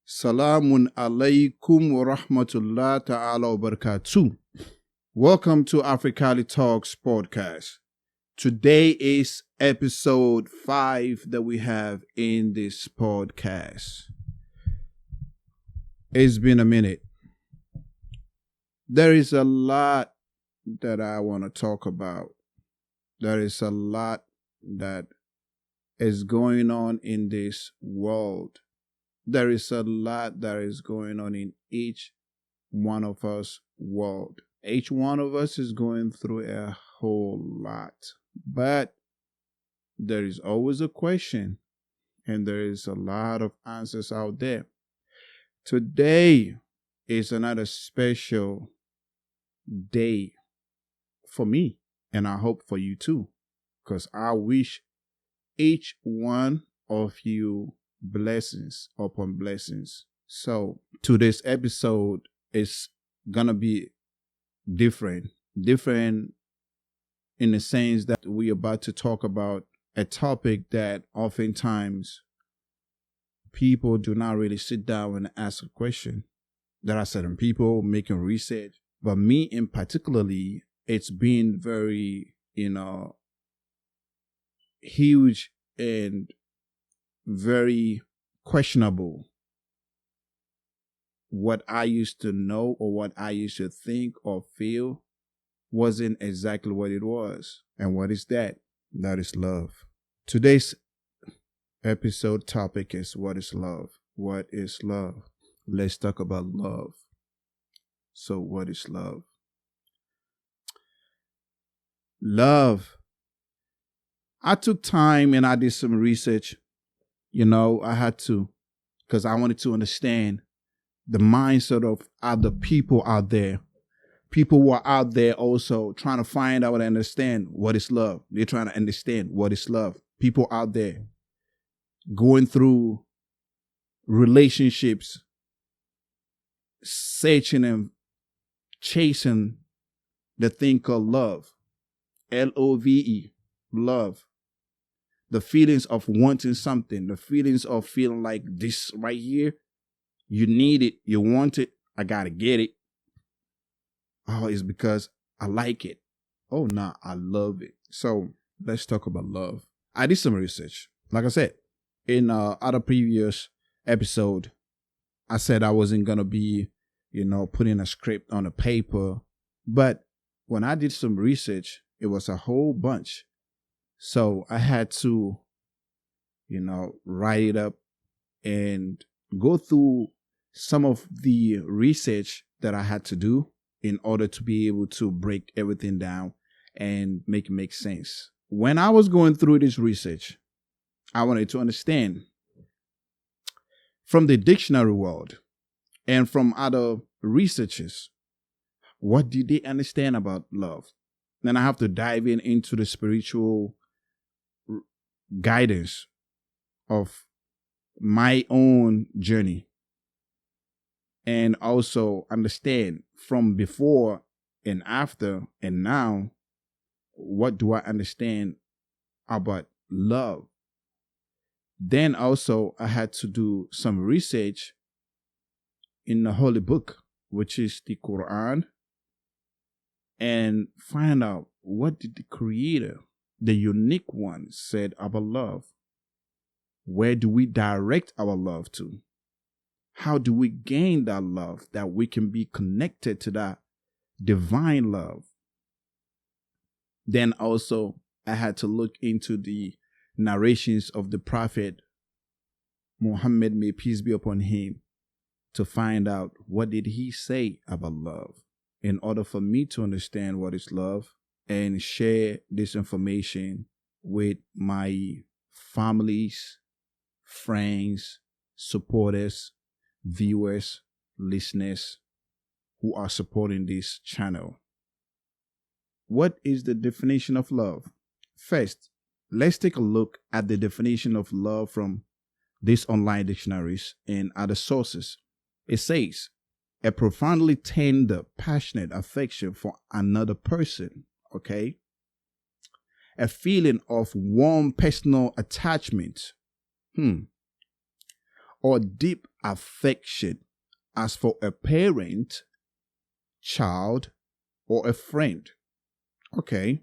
Salaamun Alaikum wa Rahmatullahi ta'ala wa Barakatu. Welcome to Africali Talks podcast. Today is episode 5 that we have in this podcast. It's been a minute. There is a lot that I want to talk about. There is a lot that is going on in this world. There is a lot that is going on in each one of us world. Each one of us is going through a whole lot. But there is always a question, and there is a lot of answers out there. Today is another special day for me, and I hope for you too, because I wish each one of you blessings upon blessings. So today's episode is gonna be different in the sense that we're about to talk about a topic that oftentimes people do not really sit down and ask a question. There are certain people making research, but me in particularly, it's been very, huge and very questionable. What I used to know or what I used to think or feel wasn't exactly what it was. And what is that? That is love. Today's episode topic is, what is love? What is love? Let's talk about love. So what is love? Love. I took time and I did some research. I had to, because I wanted to understand the mindset of other people out there. People who are out there also trying to find out and understand what is love. They're trying to understand what is love. People out there going through relationships, searching and chasing the thing called love. Love. Love. The feelings of wanting something, the feelings of feeling like this right here, you need it, you want it, I gotta get it. Oh, it's because I like it. Oh, nah, I love it. So let's talk about love. I did some research. Like I said, in other previous episode, I said I wasn't gonna be, putting a script on a paper. But when I did some research, it was a whole bunch. So I had to, write it up and go through some of the research that I had to do in order to be able to break everything down and make it make sense. When I was going through this research, I wanted to understand from the dictionary world and from other researchers, what did they understand about love? Then I have to dive into the spiritual guidance of my own journey, and also understand from before and after and now, what do I understand about love? Then also I had to do some research in the Holy Book, which is the Quran, and find out what did the Creator, the unique one, said about love. Where do we direct our love to? How do we gain that love, that we can be connected to that divine love? Then also I had to look into the narrations of the Prophet Muhammad, may peace be upon him, to find out what did he say about love, in order for me to understand what is love and share this information with my families, friends, supporters, viewers, listeners who are supporting this channel. What is the definition of love? First, let's take a look at the definition of love from these online dictionaries and other sources. It says, a profoundly tender, passionate affection for another person, okay? A feeling of warm personal attachment, or deep affection as for a parent, child, or a friend, okay?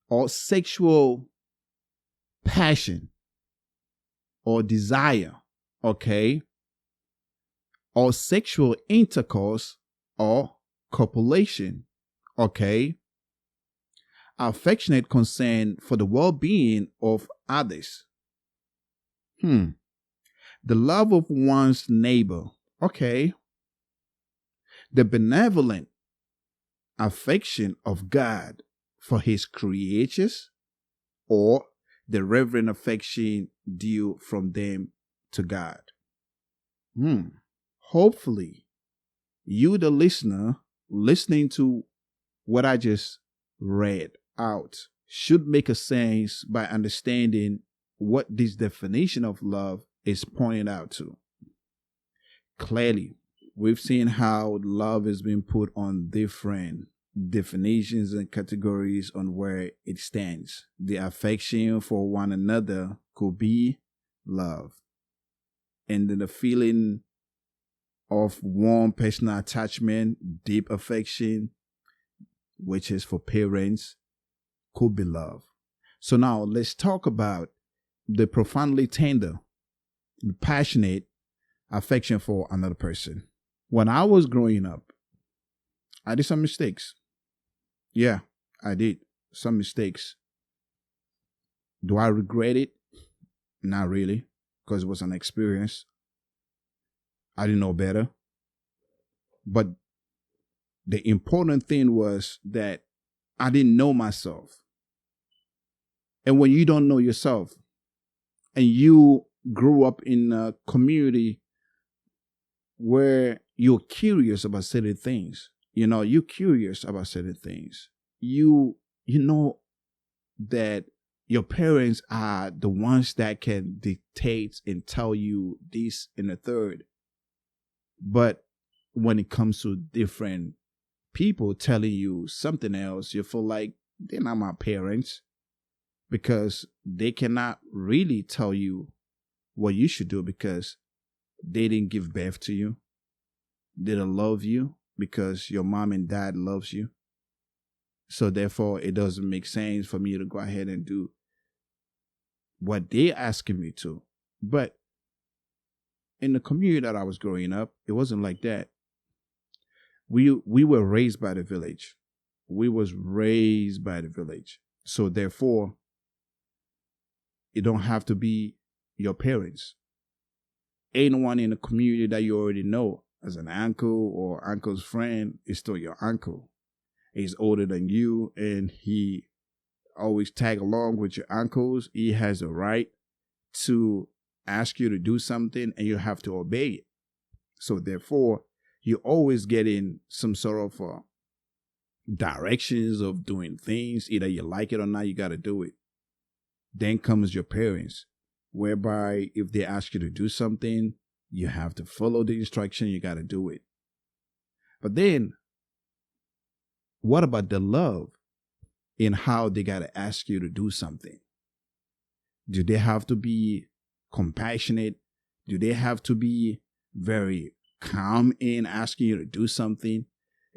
Or sexual passion or desire, okay? Or sexual intercourse or copulation, okay? Affectionate concern for the well-being of others. The love of one's neighbor, okay? The benevolent affection of God for his creatures, or the reverent affection due from them to God. Hopefully, you, the listener, listening to what I just read out, should make a sense by understanding what this definition of love is pointing out to. Clearly, we've seen how love has been put on different definitions and categories on where it stands. The affection for one another could be love. And then the feeling of warm personal attachment, deep affection, which is for parents, could be love. So now let's talk about the profoundly tender, passionate affection for another person. When I was growing up, I did some mistakes. Yeah, I did some mistakes. Do I regret it? Not really, because it was an experience. I didn't know better. But the important thing was that I didn't know myself. And when you don't know yourself and you grew up in a community where you're curious about certain things, you're curious about certain things. You know that your parents are the ones that can dictate and tell you this and the third. But when it comes to different people telling you something else, you feel like they're not my parents, because they cannot really tell you what you should do, because they didn't give birth to you. They don't love you because your mom and dad loves you. So therefore, it doesn't make sense for me to go ahead and do what they're asking me to. But in the community that I was growing up, it wasn't like that. We were raised by the village. We was raised by the village. So therefore, it don't have to be your parents. Anyone in the community that you already know as an uncle or uncle's friend is still your uncle. He's older than you and he always tag along with your uncles. He has a right to ask you to do something and you have to obey it. So therefore, you're always getting some sort of directions of doing things. Either you like it or not, you got to do it. Then comes your parents, whereby if they ask you to do something, you have to follow the instruction, you got to do it. But then, what about the love in how they got to ask you to do something? Do they have to be compassionate? Do they have to be very calm in asking you to do something?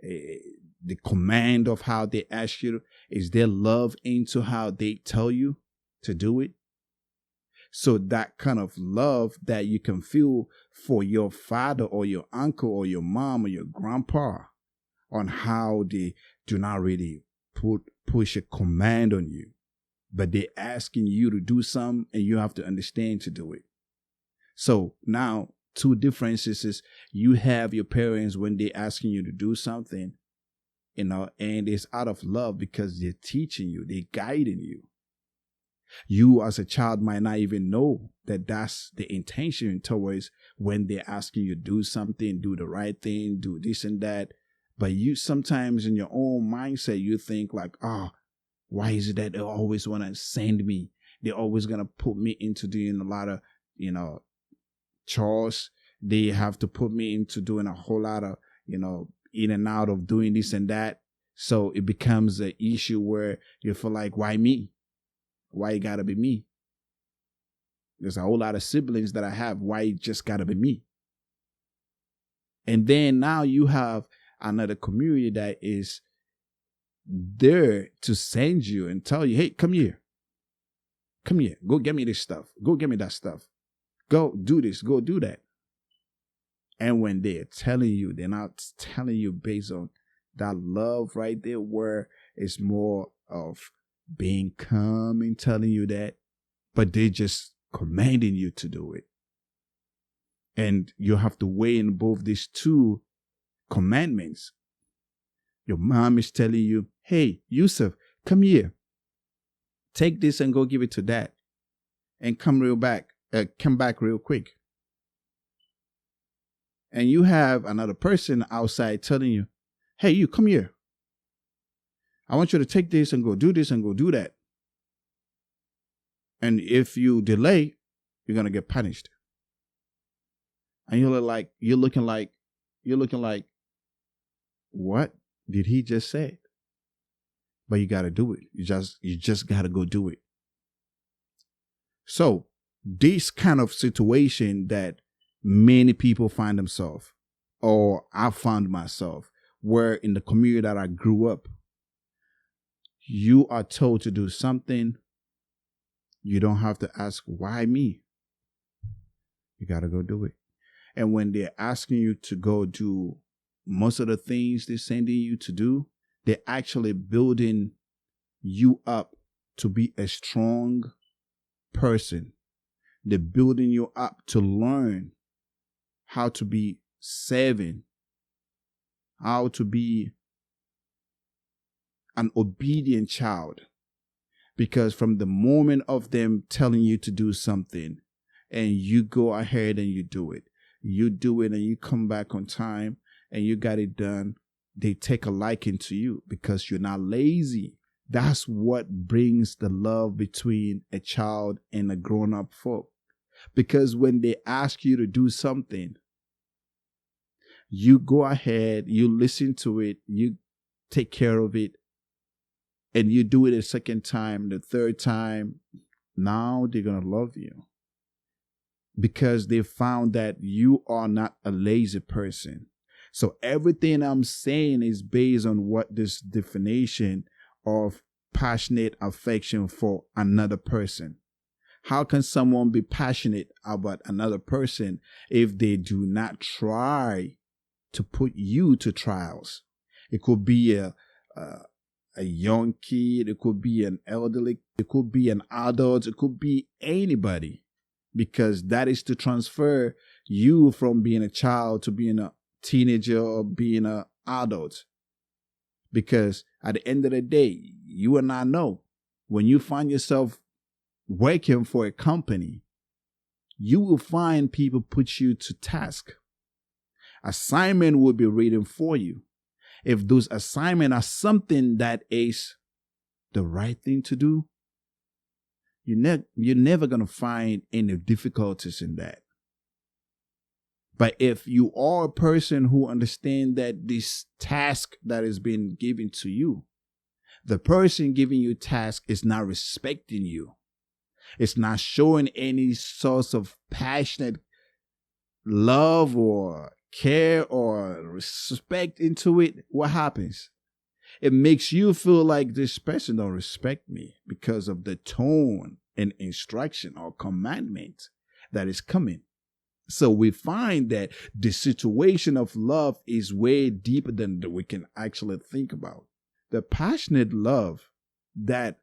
The command of how they ask you, is there love into how they tell you to do it? So that kind of love that you can feel for your father or your uncle or your mom or your grandpa, on how they do not really push a command on you, but they're asking you to do something and you have to understand to do it. So now, two differences is you have your parents when they're asking you to do something, and it's out of love because they're teaching you, they're guiding you. You as a child might not even know that that's the intention towards when they're asking you to do something, do the right thing, do this and that. But you sometimes in your own mindset, you think like, why is it that they always want to send me? They're always going to put me into doing a lot of, chores. they have to put me into doing a whole lot of, in and out of doing this and that. So it becomes an issue where you feel like, why me? Why it gotta be me? There's a whole lot of siblings that I have. Why it just gotta be me? And then now you have another community that is there to send you and tell you, hey, come here. Come here. Go get me this stuff. Go get me that stuff. Go do this. Go do that. And when they're telling you, they're not telling you based on that love right there, where it's more of being calm and telling you that, but they're just commanding you to do it. And you have to weigh in both these two commandments. Your mom is telling you, hey, Yusuf, come here. Take this and go give it to dad. And come back real quick. And you have another person outside telling you, hey, you come here. I want you to take this and go do this and go do that. And if you delay, you're going to get punished. And you're looking like, what did he just say? But you got to do it. You just got to go do it. So this kind of situation that many people find themselves, or I found myself, where in the community that I grew up, you are told to do something. You don't have to ask, why me? You got to go do it. And when they're asking you to go do most of the things they're sending you to do, they're actually building you up to be a strong person. They're building you up to learn how to be serving, how to be an obedient child. Because from the moment of them telling you to do something and you go ahead and you do it and you come back on time and you got it done, they take a liking to you because you're not lazy. That's what brings the love between a child and a grown-up folk. Because when they ask you to do something, you go ahead, you listen to it, you take care of it, and you do it a second time, the third time. Now they're going to love you because they found that you are not a lazy person. So everything I'm saying is based on what this definition of passionate affection for another person. How can someone be passionate about another person if they do not try to put you to trials? It could be a young kid, it could be an elderly, it could be an adult, it could be anybody, because that is to transfer you from being a child to being a teenager or being an adult. Because at the end of the day, you and I know when you find yourself working for a company, you will find people put you to task. Assignment will be written for you. If those assignments are something that is the right thing to do, you're never going to find any difficulties in that. But if you are a person who understands that this task that is being given to you, the person giving you task is not respecting you. It's not showing any source of passionate love or care or respect into it. What happens? It makes you feel like this person don't respect me because of the tone and instruction or commandment that is coming. So we find that the situation of love is way deeper than we can actually think about. The passionate love that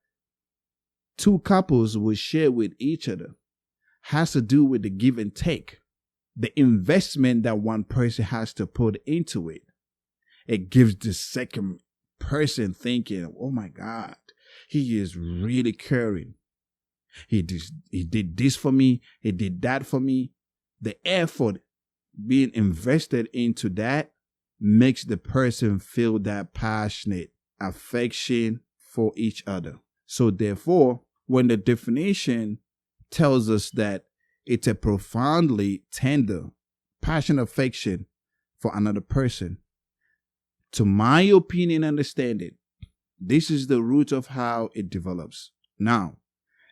two couples will share with each other has to do with the give and take, the investment that one person has to put into it. It gives the second person thinking, oh my God, he is really caring. He did this for me. He did that for me. The effort being invested into that makes the person feel that passionate affection for each other. So therefore, when the definition tells us that it's a profoundly tender, passionate affection for another person. To my opinion, understanding, this is the root of how it develops. Now,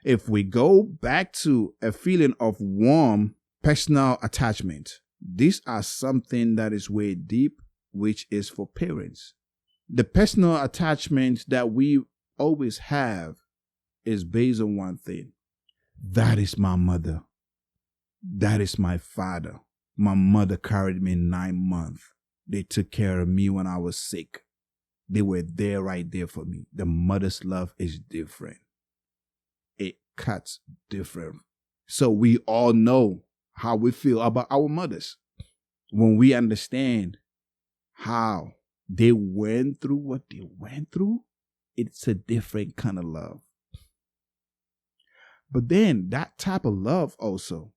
if we go back to a feeling of warm personal attachment, these are something that is way deep, which is for parents. The personal attachment that we always have is based on one thing. That is my mother. That is my father. My mother carried me 9 months. They took care of me when I was sick. They were there right there for me. The mother's love is different. It cuts different. So we all know how we feel about our mothers. When we understand how they went through what they went through, it's a different kind of love. But then that type of love also,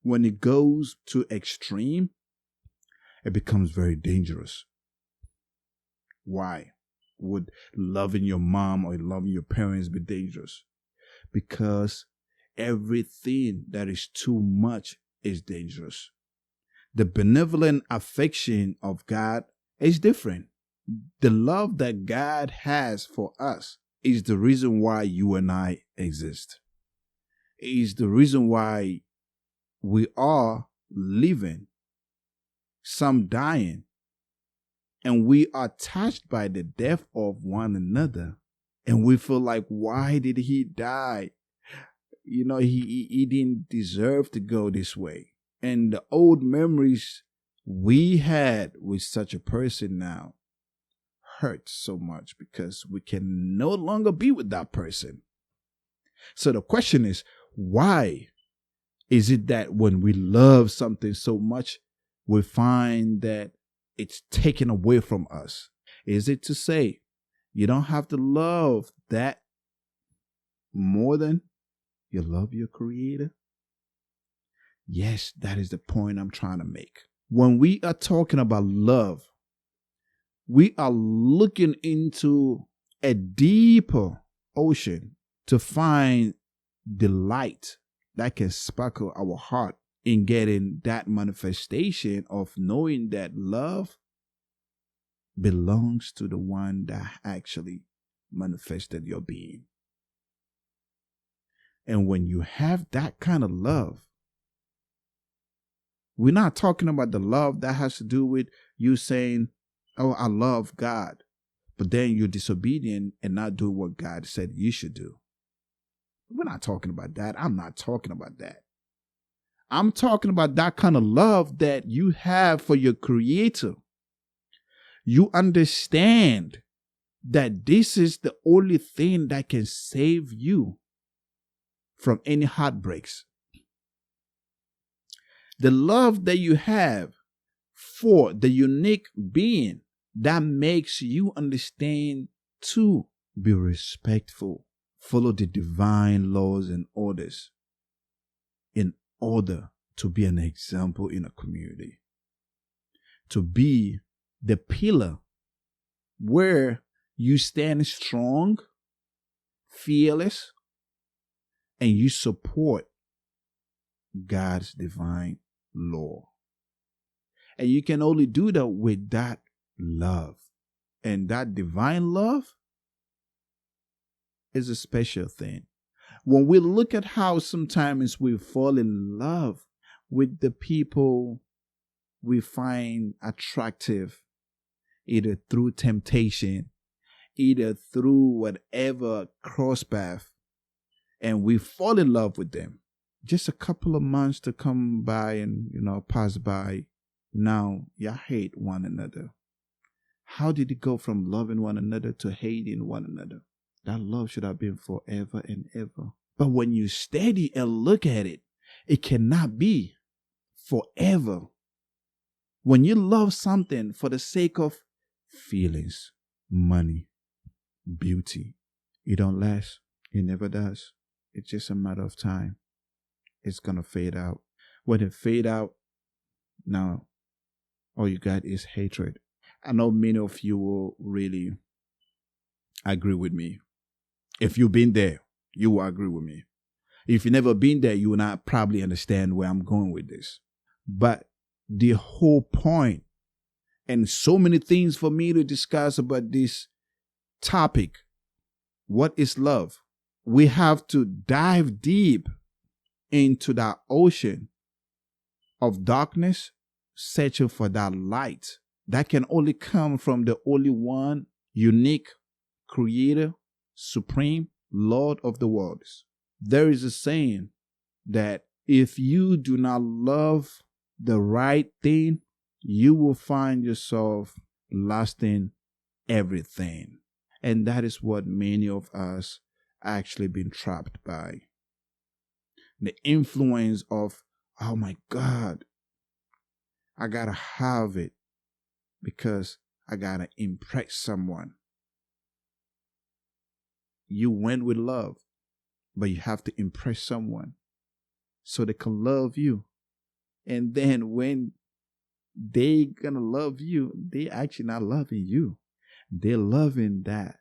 when it goes to extreme, it becomes very dangerous. Why would loving your mom or loving your parents be dangerous? Because everything that is too much is dangerous. The benevolent affection of God is different. The love that God has for us is the reason why you and I exist. It is the reason why we are living, some dying, and we are touched by the death of one another. And we feel like, why did he die? You know, he didn't deserve to go this way. And the old memories we had with such a person now hurt so much because we can no longer be with that person. So the question is, why is it that when we love something so much, we find that it's taken away from us? Is it to say you don't have to love that more than you love your Creator? Yes, that is the point I'm trying to make. When we are talking about love, we are looking into a deeper ocean to find the light that can sparkle our heart in getting that manifestation of knowing that love belongs to the one that actually manifested your being. And when you have that kind of love, we're not talking about the love that has to do with you saying, oh, I love God, but then you're disobedient and not doing what God said you should do. We're not talking about that. I'm not talking about that. I'm talking about that kind of love that you have for your Creator. You understand that this is the only thing that can save you from any heartbreaks. The love that you have for the unique being that makes you understand to be respectful, follow the divine laws and orders in order to be an example in a community, to be the pillar where you stand strong, fearless, and you support God's divine law. And you can only do that with that love. And that divine love is a special thing. When we look at how sometimes we fall in love with the people we find attractive, either through temptation, either through whatever cross path, and we fall in love with them. Just a couple of months to come by and, pass by. Now, you hate one another. How did it go from loving one another to hating one another? That love should have been forever and ever. But when you study and look at it, it cannot be forever. When you love something for the sake of feelings, money, beauty, it don't last. It never does. It's just a matter of time. It's going to fade out. When it fade out, now all you got is hatred. I know many of you will really agree with me. If you've been there, you will agree with me. If you've never been there, you will not probably understand where I'm going with this. But the whole point. And so many things for me to discuss about this topic. What is love? We have to dive deep into that ocean of darkness, searching for that light that can only come from the only one, unique, creator, supreme, Lord of the worlds. There is a saying that if you do not love the right thing, you will find yourself lost in everything. And that is what many of us actually been trapped by. The influence of, oh my God, I gotta have it because I gotta impress someone. You went with love, but you have to impress someone so they can love you. And then when they gonna love you, they actually not loving you. They're loving that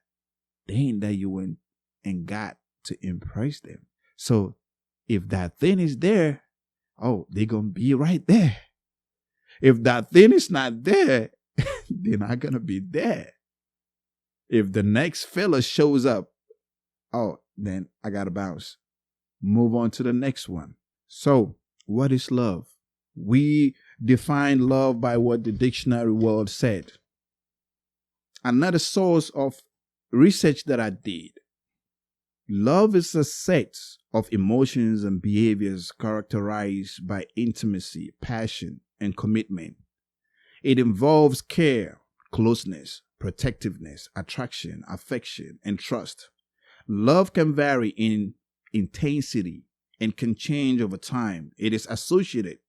thing that you went and got to impress them. So if that thing is there, oh, they're gonna be right there. If that thing is not there, they're not gonna be there. If the next fella shows up, oh, then I gotta bounce. Move on to the next one. So, what is love? We define love by what the dictionary world said. Another source of research that I did. Love is a set of emotions and behaviors characterized by intimacy, passion, and commitment. It involves care, closeness, protectiveness, attraction, affection, and trust. Love can vary in intensity and can change over time. It is associated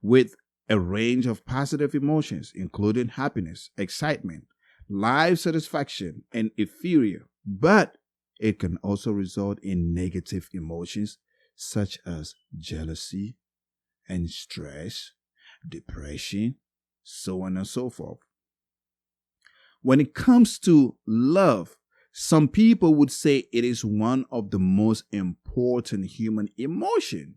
with a range of positive emotions, including happiness, excitement, life satisfaction, and euphoria. But it can also result in negative emotions such as jealousy and stress, depression, so on and so forth. When it comes to love, some people would say it is one of the most important human emotions.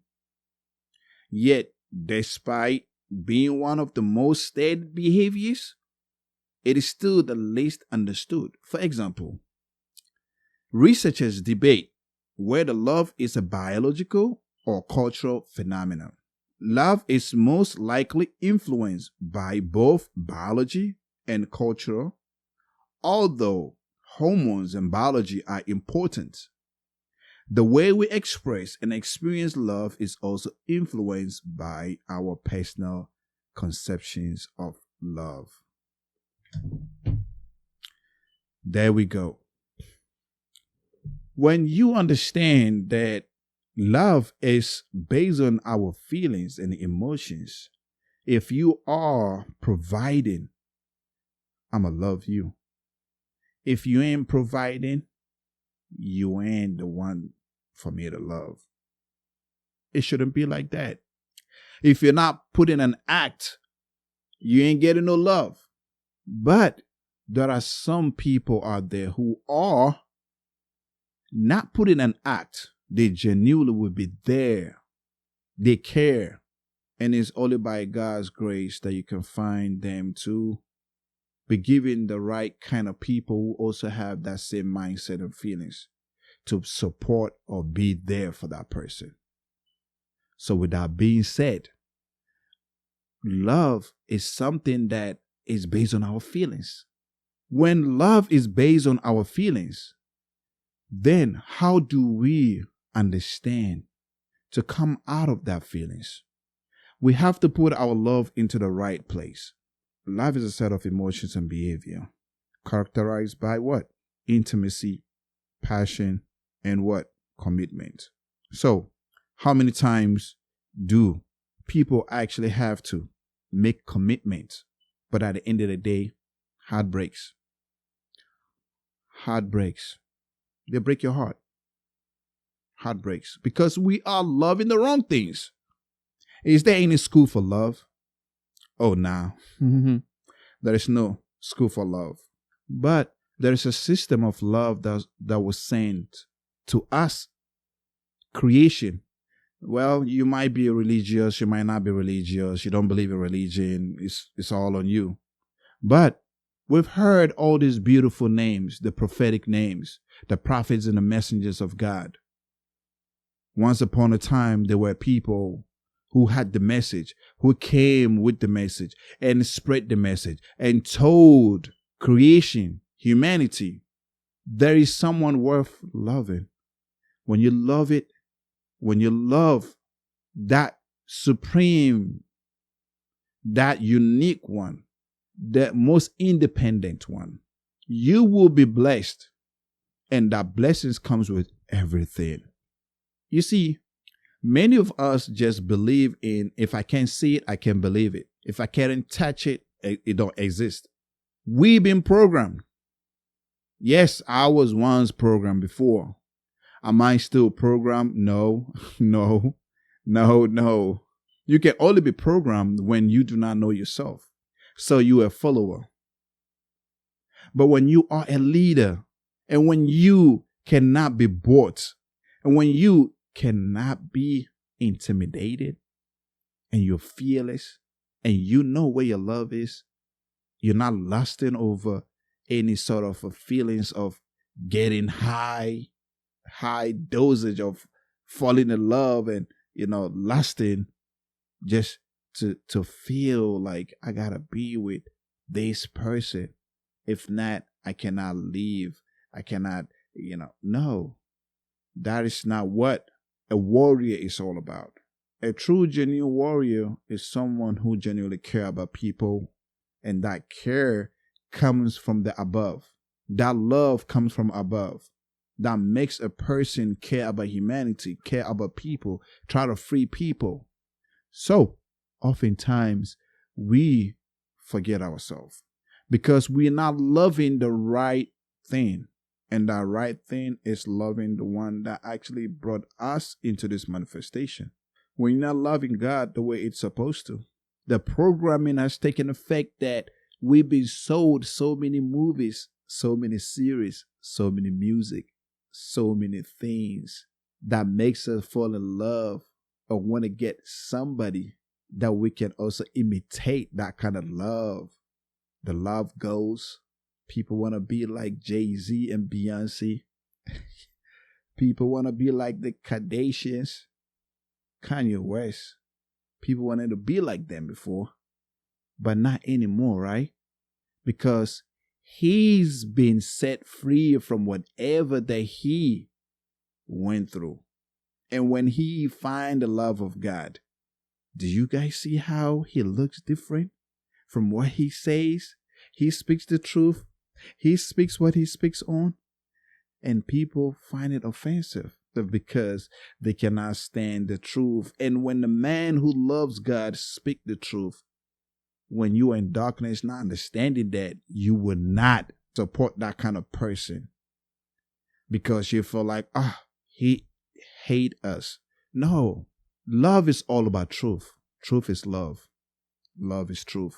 Yet, despite being one of the most studied behaviors, it is still the least understood. For example, researchers debate whether love is a biological or cultural phenomenon. Love is most likely influenced by both biology and culture, although hormones and biology are important. The way we express and experience love is also influenced by our personal conceptions of love. There we go. When you understand that love is based on our feelings and emotions, if you are providing, I'ma love you. If you ain't providing, you ain't the one for me to love. It shouldn't be like that. If you're not putting an act, you ain't getting no love. But there are some people out there who are not putting an act. They genuinely will be there. They care. And it's only by God's grace that you can find them to be given the right kind of people who also have that same mindset and feelings to support or be there for that person. So with that being said, love is something that is based on our feelings. When love is based on our feelings, then how do we understand to come out of that feelings? We have to put our love into the right place. Love is a set of emotions and behavior characterized by what? Intimacy, passion, and what? Commitment. So, how many times do people actually have to make commitments, but at the end of the day, heartbreaks? Heartbreaks. They break your heart. Heartbreaks. Because we are loving the wrong things. Is there any school for love? Oh, nah. There is no school for love. But there is a system of love that was sent to us, creation, Well, you might be religious, you might not be religious, you don't believe in religion, it's all on you. But we've heard all these beautiful names, the prophetic names, the prophets and the messengers of God. Once upon a time, there were people who had the message, who came with the message and spread the message and told creation, humanity, there is someone worth loving. When you love it, when you love that supreme, that unique one, the most independent one, you will be blessed. And that blessings comes with everything. You see, many of us just believe in, if I can't see it, I can believe it. If I can't touch it, it don't exist. We've been programmed. Yes, I was once programmed before. Am I still programmed? No, no, no, no. You can only be programmed when you do not know yourself. So you're a follower. But when you are a leader, and when you cannot be bought, and when you cannot be intimidated, and you're fearless, and you know where your love is, you're not lusting over any sort of feelings of getting high dosage of falling in love and, lusting just to feel like I gotta be with this person. If not, I cannot leave. I cannot, no. That is not what a warrior is all about. A true, genuine warrior is someone who genuinely cares about people, and that care comes from the above. That love comes from above. That makes a person care about humanity, care about people, try to free people. So, oftentimes, we forget ourselves because we're not loving the right thing. And that right thing is loving the one that actually brought us into this manifestation. We're not loving God the way it's supposed to. The programming has taken effect that we've been sold so many movies, so many series, so many music, so many things that makes us fall in love or want to get somebody that we can also imitate that kind of love. The love goes. People want to be like Jay-Z and Beyonce. People want to be like the Kardashians, Kanye West. People wanted to be like them before, but not anymore, right? Because he's been set free from whatever that he went through. And when he find the love of God, do you guys see how he looks different from what he says? He speaks the truth. He speaks what he speaks on. And people find it offensive because they cannot stand the truth. And when the man who loves God speak the truth, when you are in darkness, not understanding that, you will not support that kind of person because you feel like, he hate us. No, love is all about truth. Truth is love. Love is truth.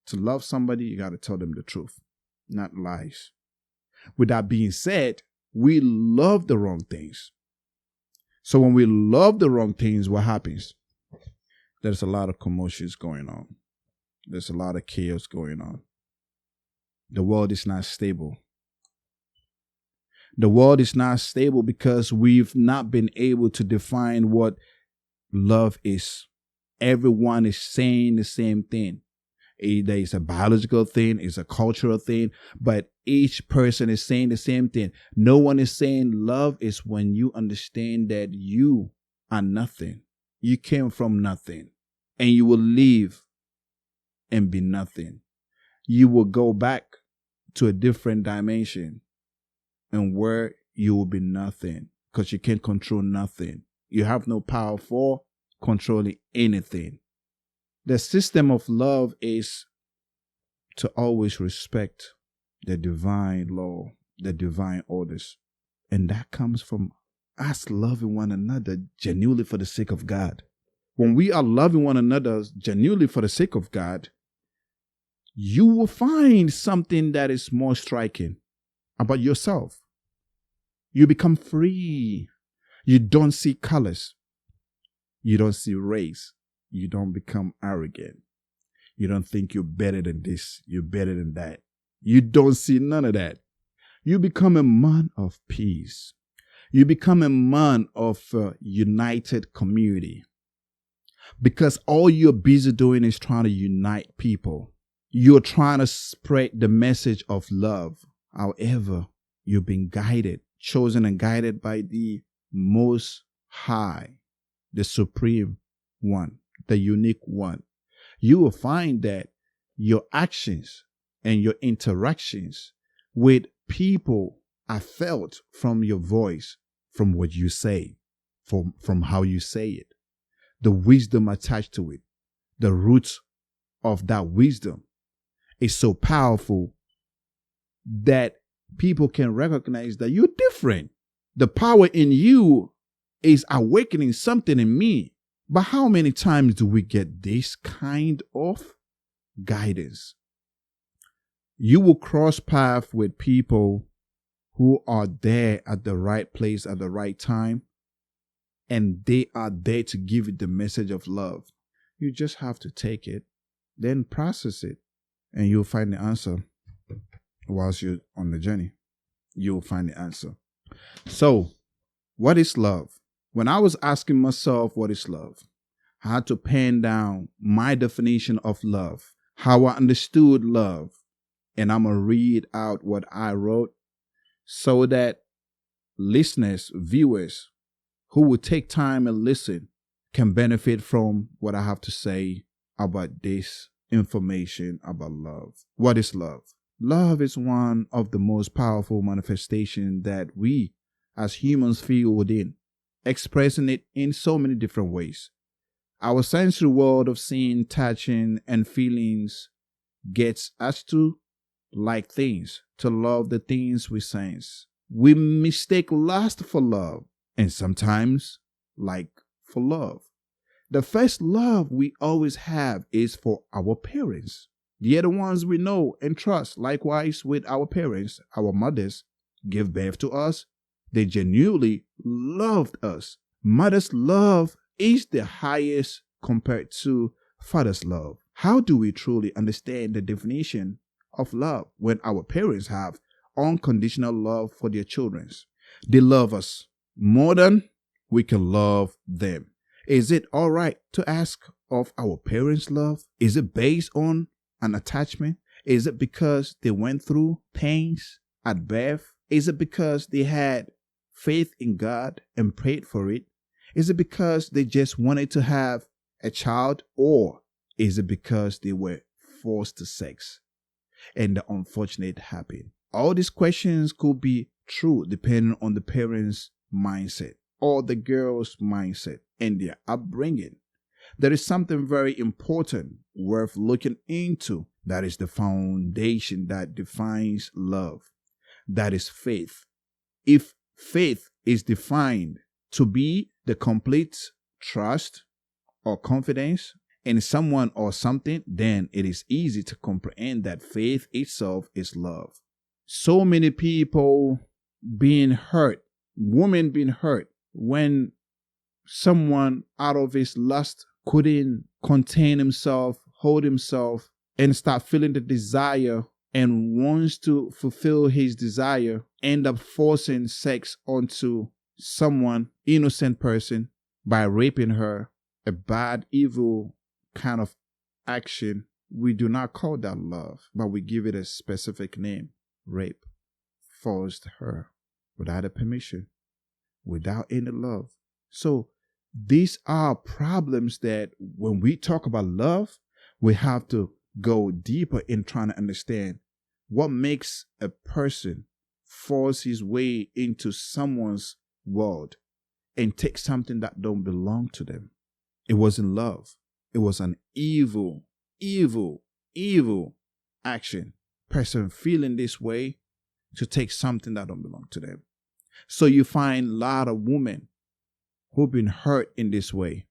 To love somebody, you got to tell them the truth, not lies. With that being said, we love the wrong things. So when we love the wrong things, what happens? There's a lot of commotions going on. There's a lot of chaos going on. The world is not stable. The world is not stable because we've not been able to define what love is. Everyone is saying the same thing. Either it's a biological thing, it's a cultural thing, but each person is saying the same thing. No one is saying love is when you understand that you are nothing. You came from nothing, and you will leave and be nothing. You will go back to a different dimension and where you will be nothing because you can't control nothing. You have no power for controlling anything. The system of love is to always respect the divine law, the divine orders. And that comes from us loving one another genuinely for the sake of God. When we are loving one another genuinely for the sake of God, you will find something that is more striking about yourself. You become free. You don't see colors. You don't see race. You don't become arrogant. You don't think you're better than this. You're better than that. You don't see none of that. You become a man of peace. You become a man of a united community. Because all you're busy doing is trying to unite people. You're trying to spread the message of love. However, you've been guided, chosen and guided by the Most High, the Supreme One, the Unique One. You will find that your actions and your interactions with people are felt from your voice, from what you say, from how you say it, the wisdom attached to it, the roots of that wisdom is so powerful that people can recognize that you're different. The power in you is awakening something in me. But how many times do we get this kind of guidance? You will cross paths with people who are there at the right place at the right time, and they are there to give you the message of love. You just have to take it, then process it, and you'll find the answer whilst you're on the journey. You'll find the answer. So, what is love? When I was asking myself, what is love? I had to pen down my definition of love, how I understood love. And I'm going to read out what I wrote so that listeners, viewers who will take time and listen can benefit from what I have to say about this information about love. What is love? Love is one of the most powerful manifestations that we as humans feel within, expressing it in so many different ways. Our sensory world of seeing, touching, and feelings gets us to like things, to love the things we sense. We mistake lust for love, and sometimes like for love. The first love we always have is for our parents. They are the ones we know and trust. Likewise with our parents, our mothers give birth to us. They genuinely loved us. Mother's love is the highest compared to father's love. How do we truly understand the definition of love when our parents have unconditional love for their children? They love us more than we can love them. Is it all right to ask of our parents' love? Is it based on an attachment? Is it because they went through pains at birth? Is it because they had faith in God and prayed for it? Is it because they just wanted to have a child? Or is it because they were forced to sex and the unfortunate happened? All these questions could be true depending on the parents' mindset or the girl's mindset and their upbringing. There is something very important worth looking into. That is the foundation that defines love. That is faith. If faith is defined to be the complete trust or confidence in someone or something, then it is easy to comprehend that faith itself is love. So many people being hurt, women being hurt when someone out of his lust couldn't contain himself, hold himself, and start feeling the desire and wants to fulfill his desire, end up forcing sex onto someone, innocent person, by raping her, a bad, evil kind of action. We do not call that love, but we give it a specific name, rape. Forced her without a permission, without any love. So these are problems that when we talk about love, we have to go deeper in trying to understand what makes a person force his way into someone's world and take something that don't belong to them. It wasn't love. It was an evil action. Person feeling this way to take something that don't belong to them. So you find a lot of women who've been hurt in this way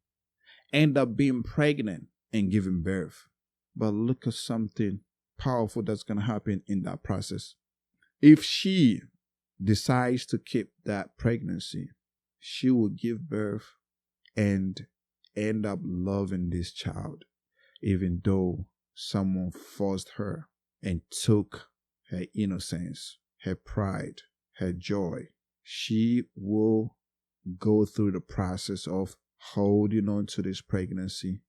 end up being pregnant and giving birth. But look at something powerful that's going to happen in that process. If she decides to keep that pregnancy, she will give birth and end up loving this child, even though someone forced her and took her innocence, her pride, her joy. She will go through the process of holding on to this pregnancy,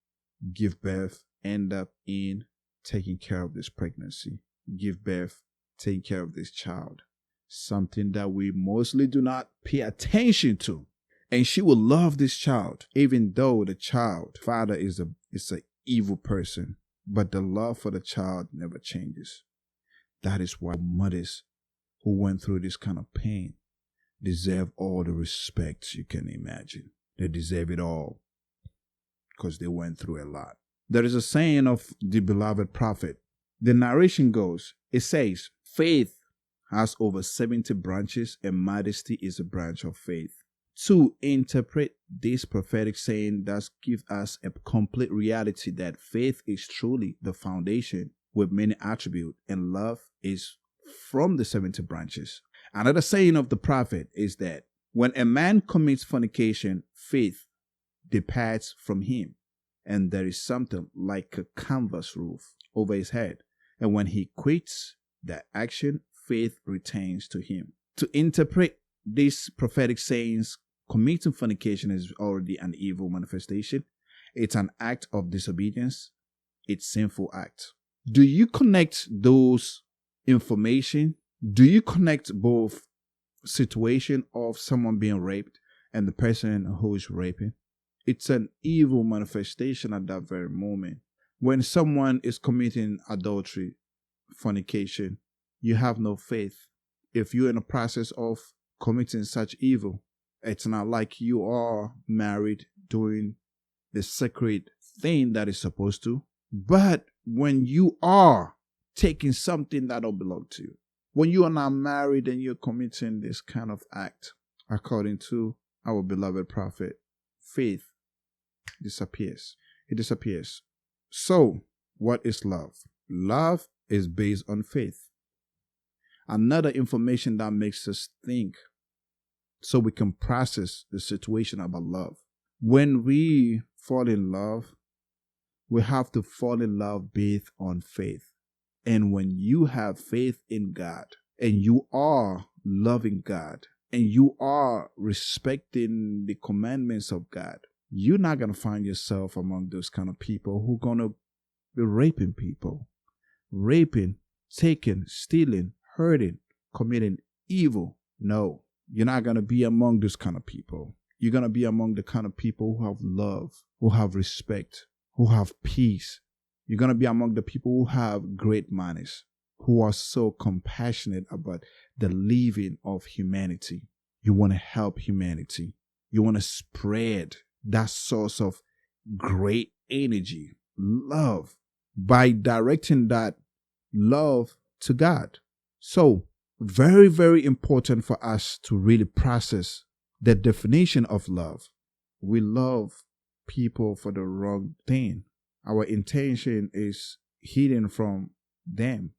give birth, end up in taking care of this pregnancy, give birth, taking care of this child. Something that we mostly do not pay attention to. And she will love this child, even though the child, father is an evil person. But the love for the child never changes. That is why mothers who went through this kind of pain deserve all the respect you can imagine. They deserve it all because they went through a lot. There is a saying of the beloved prophet. The narration goes, it says, faith has over 70 branches and modesty is a branch of faith. To interpret this prophetic saying does give us a complete reality that faith is truly the foundation with many attributes and love is from the 70 branches. Another saying of the prophet is that when a man commits fornication, faith departs from him and there is something like a canvas roof over his head. And when he quits that action, faith retains to him. To interpret these prophetic sayings, committing fornication is already an evil manifestation. It's an act of disobedience. It's a sinful act. Do you connect those information? Do you connect both situation of someone being raped and the person who is raping? It's an evil manifestation at that very moment. When someone is committing adultery, fornication, you have no faith. If you're in the process of committing such evil, it's not like you are married doing the sacred thing that is supposed to. But when you are taking something that don't belong to you, when you are not married and you're committing this kind of act, according to our beloved prophet, faith disappears. It disappears. So, what is love? Love is based on faith. Another information that makes us think so we can process the situation about love. When we fall in love, we have to fall in love based on faith. And when you have faith in God and you are loving God and you are respecting the commandments of God, you're not going to find yourself among those kind of people who are going to be raping people. Raping, taking, stealing, hurting, committing evil. No, you're not going to be among those kind of people. You're going to be among the kind of people who have love, who have respect, who have peace. You're going to be among the people who have great manners, who are so compassionate about the living of humanity. You want to help humanity. You want to spread that source of great energy, love, by directing that love to God. So, very, very important for us to really process the definition of love. We love people for the wrong thing. Our intention is hidden from them.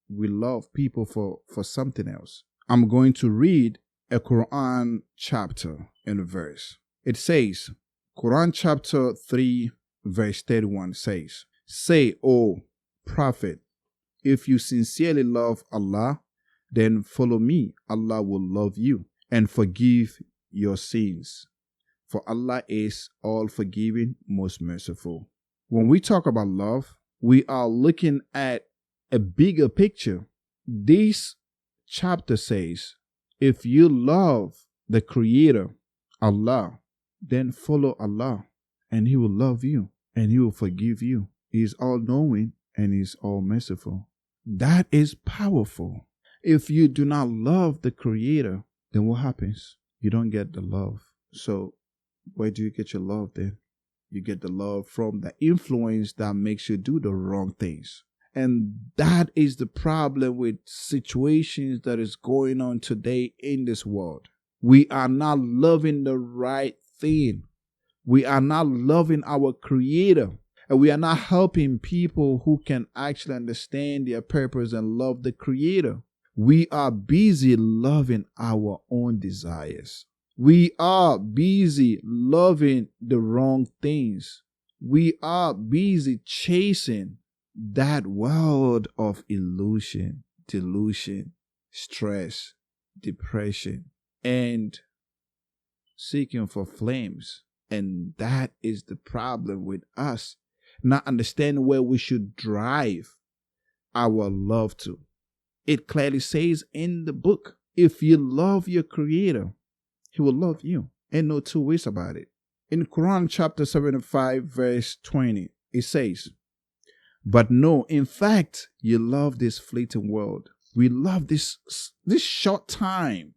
We love people for something else. I'm going to read a Quran chapter and a verse. It says, Quran chapter 3, verse 31 says, say, O Prophet, if you sincerely love Allah, then follow me. Allah will love you and forgive your sins. For Allah is all forgiving, most merciful. When we talk about love, we are looking at a bigger picture. This chapter says, if you love the Creator, Allah, then follow Allah and He will love you and He will forgive you. He is all knowing and He is all merciful. That is powerful. If you do not love the Creator, then what happens? You don't get the love. So where do you get your love then? You get the love from the influence that makes you do the wrong things. And that is the problem with situations that is going on today in this world. We are not loving the right thing. We are not loving our Creator. And we are not helping people who can actually understand their purpose and love the Creator. We are busy loving our own desires. We are busy loving the wrong things. We are busy chasing that world of illusion, delusion, stress, depression, and seeking for flames. And that is the problem with us, not understanding where we should drive our love to. It clearly says in the book, if you love your creator, he will love you. Ain't no two ways about it. In Quran chapter 75 verse 20, it says, but no, in fact, you love this fleeting world. We love this short time.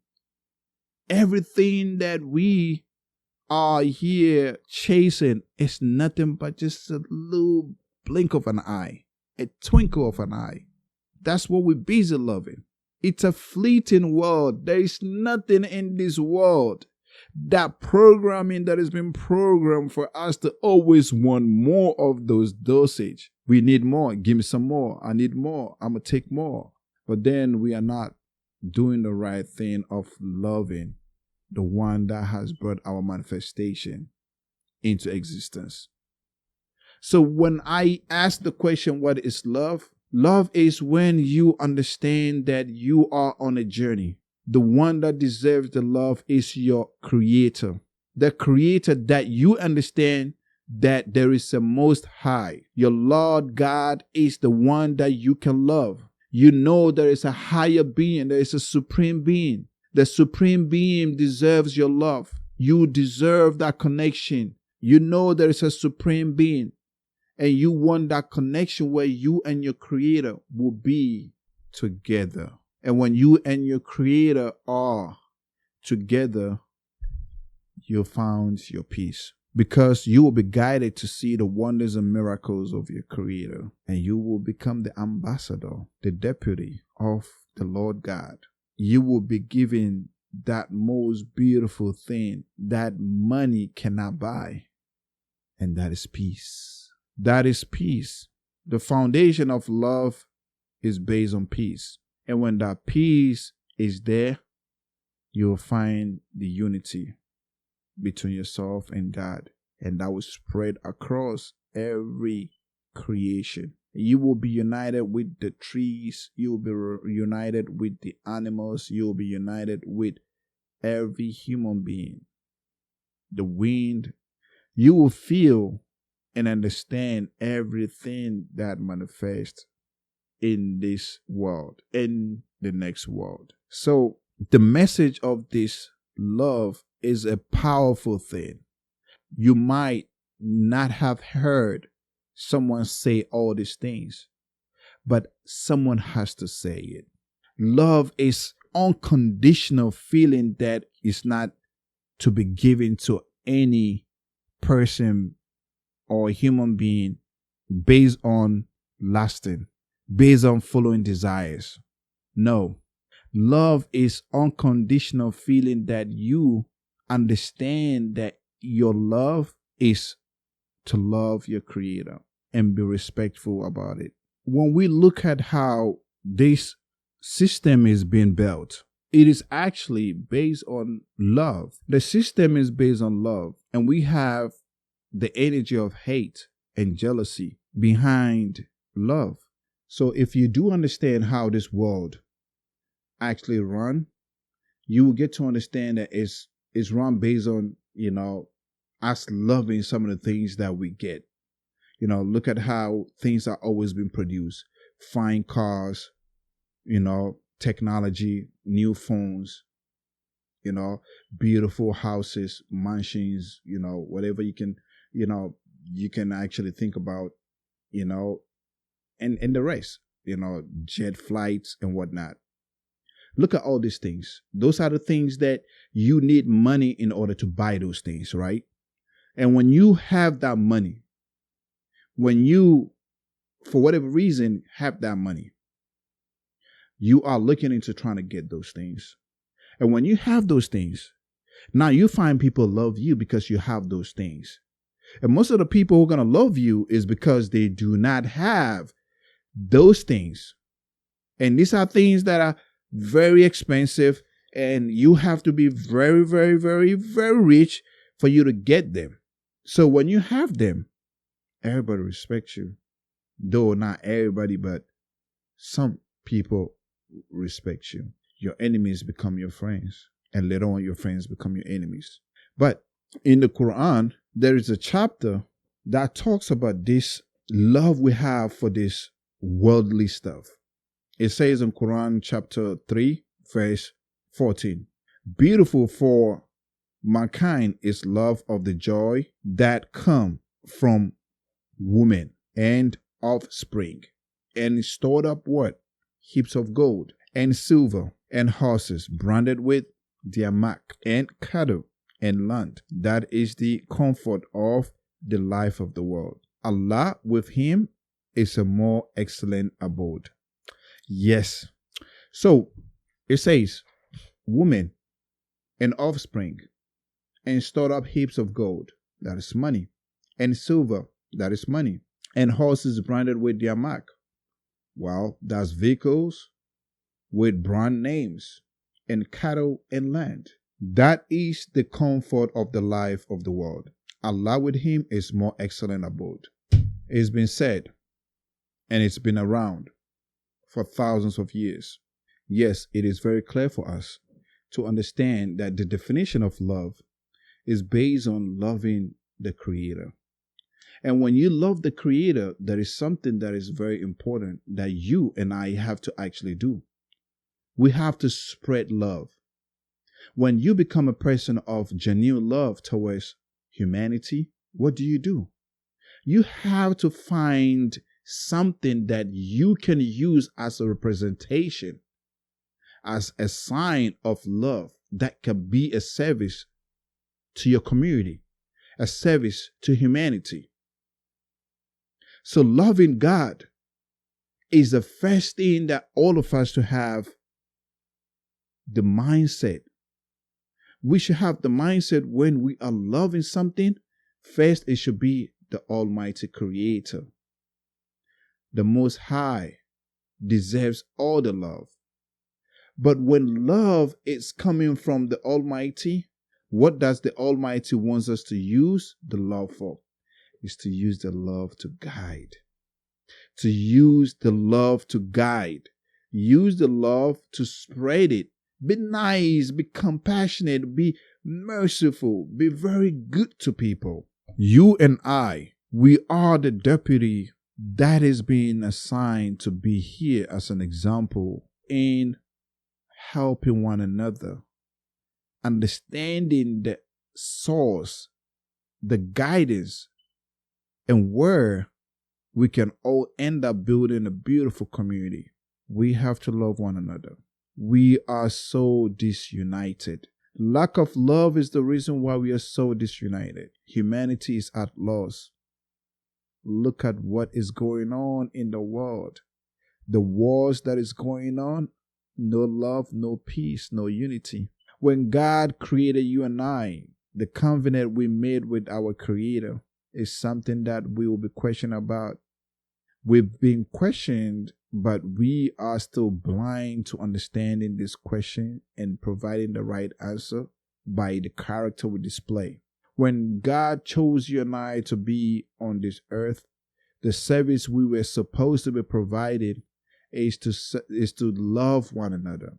Everything that we are here chasing is nothing but just a little blink of an eye, a twinkle of an eye. That's what we're busy loving. It's a fleeting world. There is nothing in this world. That programming that has been programmed for us to always want more of those dosage. We need more. Give me some more. I need more. I'm going to take more. But then we are not doing the right thing of loving the one that has brought our manifestation into existence. So when I ask the question, what is love? Love is when you understand that you are on a journey. The one that deserves the love is your creator. The creator that you understand that there is a most high. Your Lord God is the one that you can love. You know there is a higher being. There is a supreme being. The supreme being deserves your love. You deserve that connection. You know there is a supreme being. And you want that connection where you and your creator will be together. And when you and your creator are together, you'll find your peace. Because you will be guided to see the wonders and miracles of your creator. And you will become the ambassador, the deputy of the Lord God. You will be given that most beautiful thing that money cannot buy. And that is peace. That is peace. The foundation of love is based on peace. And when that peace is there, you'll find the unity between yourself and God. And that will spread across every creation. You will be united with the trees. You will be united with the animals. You will be united with every human being. The wind. You will feel and understand everything that manifests in this world, in the next world. So the message of this love is a powerful thing. You might not have heard someone say all these things, but someone has to say it. Love is unconditional feeling that is not to be given to any person or human being based on lasting, based on following desires. No. Love is unconditional feeling that you understand that your love is to love your creator and be respectful about it. When we look at how this system is being built, it is actually based on love. The system is based on love, and we have the energy of hate and jealousy behind love. So if you do understand how this world actually run, you will get to understand that it's run based on, us loving some of the things that we get. Look at how things are always being produced. Fine cars, technology, new phones, beautiful houses, mansions, whatever you can, you can actually think about, and the rest, jet flights and whatnot. Look at all these things. Those are the things that you need money in order to buy those things, right? And when you have that money, when you, for whatever reason, have that money, you are looking into trying to get those things. And when you have those things, now you find people love you because you have those things. And most of the people who are going to love you is because they do not have those things. And these are things that are very expensive. And you have to be very, very, very, very rich for you to get them. So when you have them, everybody respects you. Though not everybody, but some people respect you. Your enemies become your friends. And later on, your friends become your enemies. But in the Quran, there is a chapter that talks about this love we have for this worldly stuff. It says in Quran chapter 3, verse 14, beautiful for mankind is love of the joy that come from women and offspring, and stored up what? Heaps of gold and silver and horses branded with their mark, and cattle and land. That is the comfort of the life of the world. Allah with him is a more excellent abode. Yes. So it says, women and offspring, and stored up heaps of gold, that is money, and silver, that is money, and horses branded with their mark. Well, that's vehicles with brand names, and cattle and land. That is the comfort of the life of the world. Allah with him is more excellent abode. It's been said, and it's been around for thousands of years. Yes, it is very clear for us to understand that the definition of love is based on loving the Creator. And when you love the Creator, there is something that is very important that you and I have to actually do. We have to spread love. When you become a person of genuine love towards humanity, what do? You have to find something that you can use as a representation, as a sign of love that can be a service to your community, a service to humanity. So loving God is the first thing that all of us to have the mindset. We should have the mindset when we are loving something, first it should be the Almighty Creator. The Most High deserves all the love. But when love is coming from the Almighty, what does the Almighty wants us to use the love for? Is to use the love to guide. To use the love to guide. Use the love to spread it. Be nice, be compassionate, be merciful, be very good to people. You and I, we are the deputy that is being assigned to be here as an example in helping one another, understanding the source, the guidance, and where we can all end up building a beautiful community. We have to love one another. We are so disunited. Lack of love is the reason why we are so disunited. Humanity is at loss. Look at what is going on in the world. The wars that is going on, no love, no peace, no unity. When God created you and I, the covenant we made with our Creator is something that we will be questioned about. We've been questioned, but we are still blind to understanding this question and providing the right answer by the character we display. When God chose you and I to be on this earth, the service we were supposed to be provided is to love one another,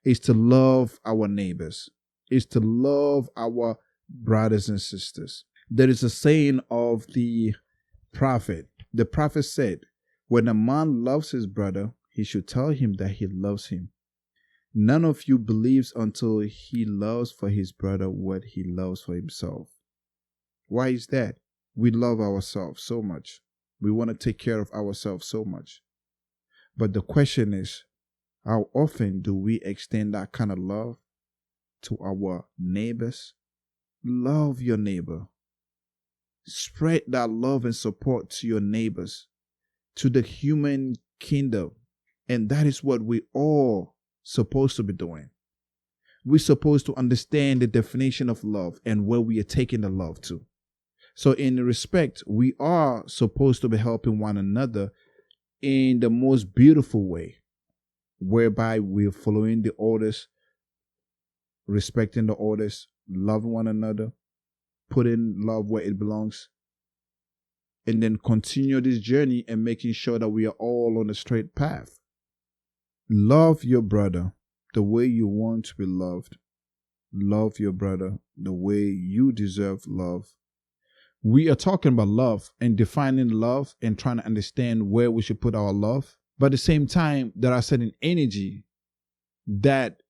is to love our neighbors, is to love our brothers and sisters. There is a saying of the prophet. The prophet said, when a man loves his brother, he should tell him that he loves him. None of you believes until he loves for his brother what he loves for himself. Why is that? We love ourselves so much. We want to take care of ourselves so much. But the question is, how often do we extend that kind of love to our neighbors? Love your neighbor. Spread that love and support to your neighbors, to the human kingdom. And that is what we all supposed to be doing. We're supposed to understand the definition of love and where we are taking the love to. So in respect, we are supposed to be helping one another in the most beautiful way, whereby we're following the orders respecting the orders, loving one another, putting love where it belongs, and then continue this journey and making sure that we are all on the straight path. Love your brother the way you want to be loved. Love your brother the way you deserve love. We are talking about love and defining love and trying to understand where we should put our love. But at the same time, there are certain energy that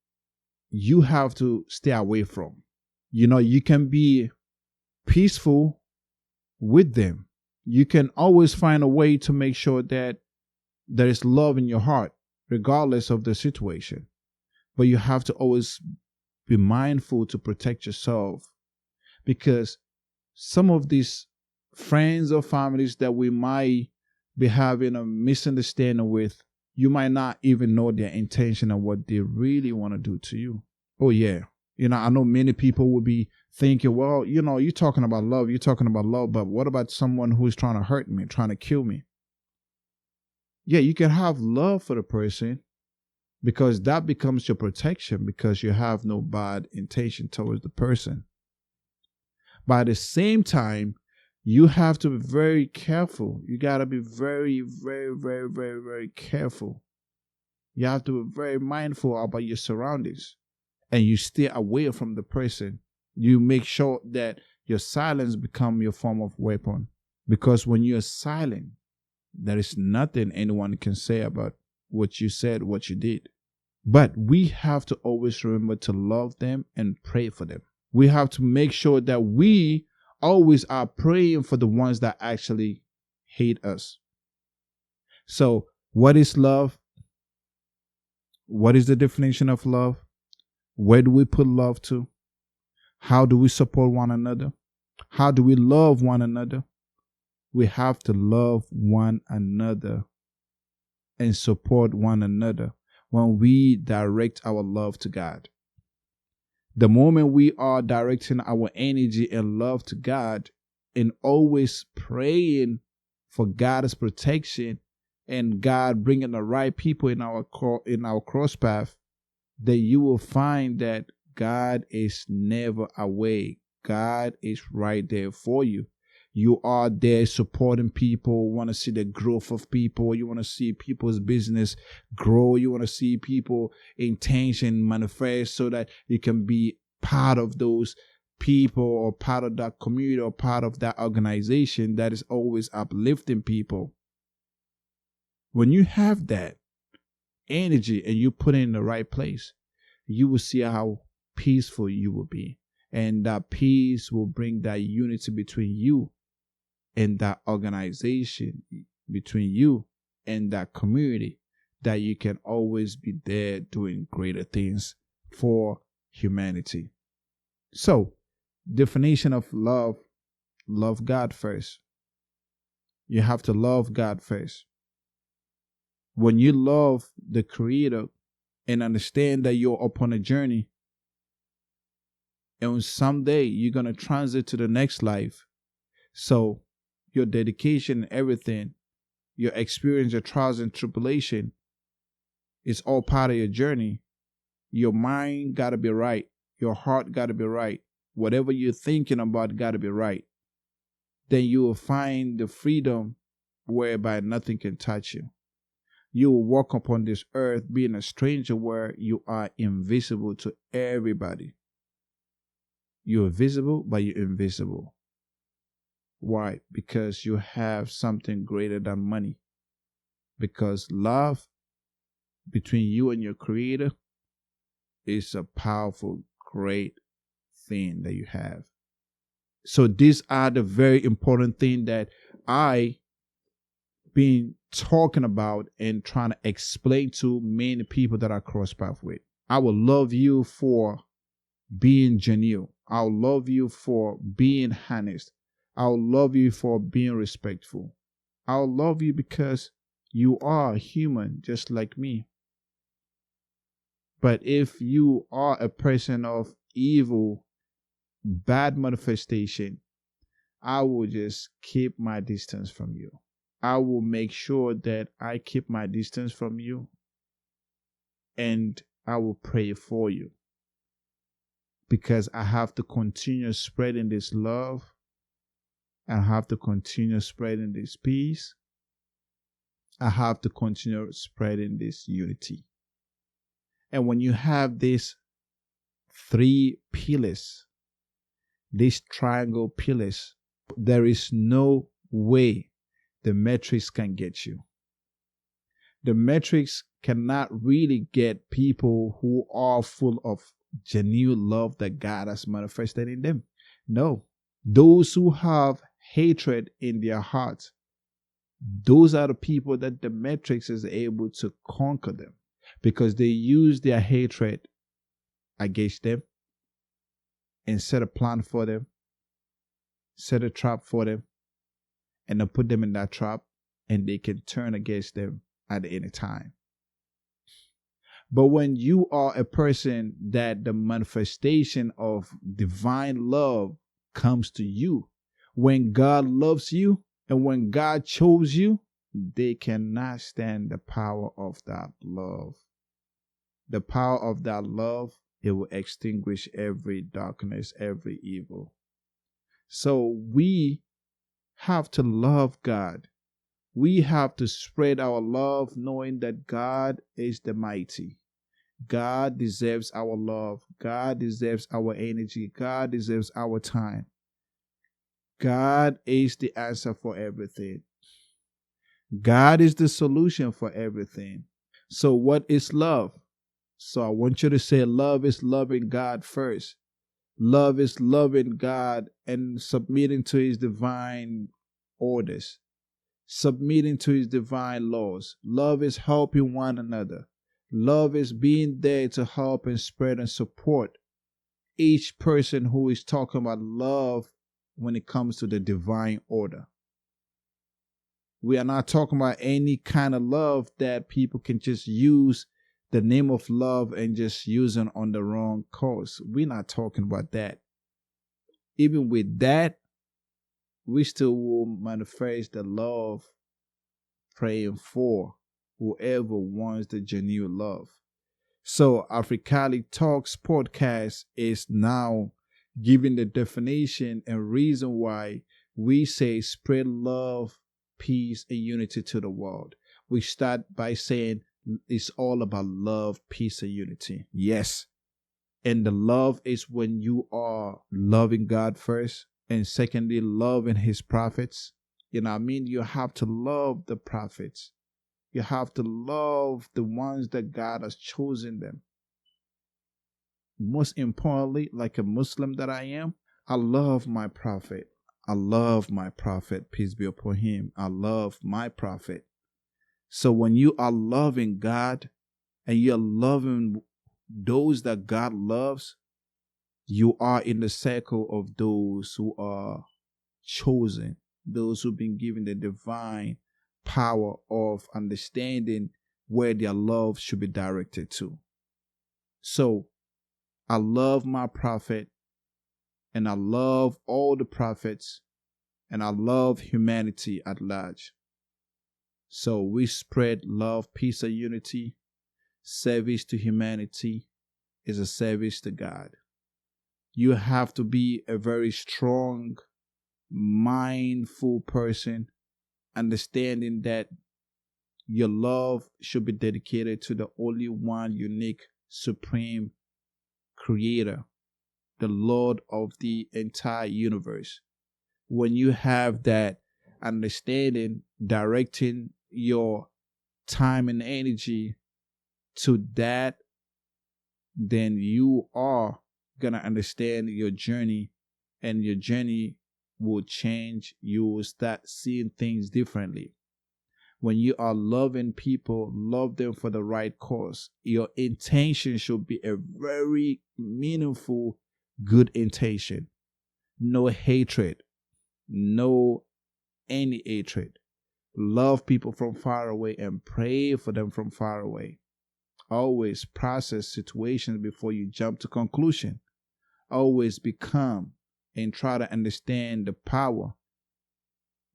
you have to stay away from. You can be peaceful with them. You can always find a way to make sure that there is love in your heart, regardless of the situation. But you have to always be mindful to protect yourself, because some of these friends or families that we might be having a misunderstanding with, you might not even know their intention and what they really want to do to you. Oh yeah. I know many people will be thinking, well, you're talking about love, but what about someone who's trying to hurt me, trying to kill me? Yeah, you can have love for the person because that becomes your protection, because you have no bad intention towards the person. But at the same time, you have to be very careful. You got to be very, very, very, very, very careful. You have to be very mindful about your surroundings. And you stay away from the person. You make sure that your silence become your form of weapon. Because when you're silent, there is nothing anyone can say about what you said, what you did. But we have to always remember to love them and pray for them. We have to make sure that we always are praying for the ones that actually hate us. So, what is love? What is the definition of love? Where do we put love to? How do we support one another? How do we love one another? We have to love one another and support one another when we direct our love to God. The moment we are directing our energy and love to God and always praying for God's protection and God bringing the right people in our cross path, then you will find that God is never away. God is right there for you. You are there supporting people, want to see the growth of people. You want to see people's business grow. You want to see people intention manifest so that you can be part of those people or part of that community or part of that organization that is always uplifting people. When you have that energy and you put it in the right place, you will see how peaceful you will be. And that peace will bring that unity between you and that organization, between you and that community, that you can always be there doing greater things for humanity. So, definition of love: love God first. You have to love God first. When you love the Creator and understand that you're upon a journey, and someday you're going to transit to the next life. So your dedication and everything, your experience, your trials and tribulation, is all part of your journey. Your mind got to be right. Your heart got to be right. Whatever you're thinking about got to be right. Then you will find the freedom whereby nothing can touch you. You will walk upon this earth being a stranger where you are invisible to everybody. You're visible, but you're invisible. Why? Because you have something greater than money. Because love between you and your Creator is a powerful, great thing that you have. So these are the very important things that I been talking about and trying to explain to many people that I cross paths with. I will love you for being genuine. I'll love you for being honest. I'll love you for being respectful. I'll love you because you are human just like me. But if you are a person of evil, bad manifestation, I will just keep my distance from you. I will make sure that I keep my distance from you, and I will pray for you. because I have to continue spreading this love. I have to continue spreading this peace. I have to continue spreading this unity. And when you have these three pillars, these triangle pillars, there is no way the metrics can get you. The metrics cannot really get people who are full of genuine love that God has manifested in them. No. Those who have hatred in their hearts, those are the people that the metrics is able to conquer them, because they use their hatred against them and set a plan for them, set a trap for them, and then put them in that trap, and they can turn against them at any time. But when you are a person that the manifestation of divine love comes to you, when God loves you and when God chose you, they cannot stand the power of that love. The power of that love, it will extinguish every darkness, every evil. So we have to love God. We have to spread our love, knowing that God is the mighty. God deserves our love. God deserves our energy. God deserves our time. God is the answer for everything. God is the solution for everything. So what is love? So I want you to say love is loving God first. Love is loving God and submitting to his divine orders, submitting to his divine laws. Love is helping one another. Love is being there to help and spread and support each person who is talking about love when it comes to the divine order. We are not talking about any kind of love that people can just use the name of love and just use it on the wrong cause. We're not talking about that. Even with that, we still will manifest the love, praying for whoever wants the genuine love. So Africali Talks podcast is now giving the definition and reason why we say spread love, peace, and unity to the world. We start by saying it's all about love, peace, and unity. Yes. And the love is when you are loving God first, and secondly, loving his prophets. You know what I mean? You have to love the prophets. You have to love the ones that God has chosen them. Most importantly, like a Muslim that I am, I love my prophet. I love my prophet. Peace be upon him. I love my prophet. So when you are loving God and you're loving those that God loves, you are in the circle of those who are chosen, those who've been given the divine power of understanding where their love should be directed to. So I love my prophet, and I love all the prophets, and I love humanity at large. So we spread love, peace, and unity. Service to humanity is a service to God. You have to be a very strong, mindful person, understanding that your love should be dedicated to the only one unique, supreme creator, the Lord of the entire universe. When you have that understanding, directing your time and energy to that, then you are going to understand your journey, and your journey will change. You will start seeing things differently. When you are loving people, love them for the right cause. Your intention should be a very meaningful, good intention. No hatred. No any hatred. Love people from far away and pray for them from far away. Always process situations before you jump to conclusion. Always be calm and try to understand the power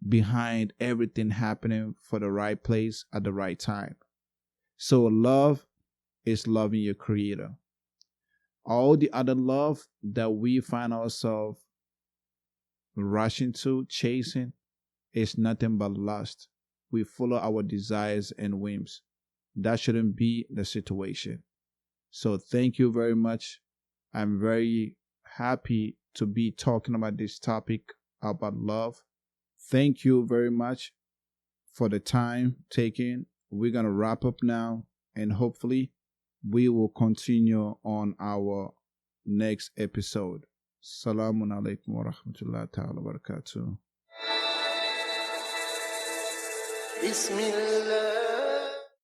behind everything happening for the right place at the right time. So love is loving your creator. All the other love that we find ourselves rushing to, chasing, is nothing but lust. We follow our desires and whims. That shouldn't be the situation. So thank you very much. I'm very happy to be talking about this topic about love. Thank you very much for the time taken. We're going to wrap up now, and hopefully we will continue on our next episode. Salaamun Alaikum wa Rahmatullahi wa Barakatu. Bismillah.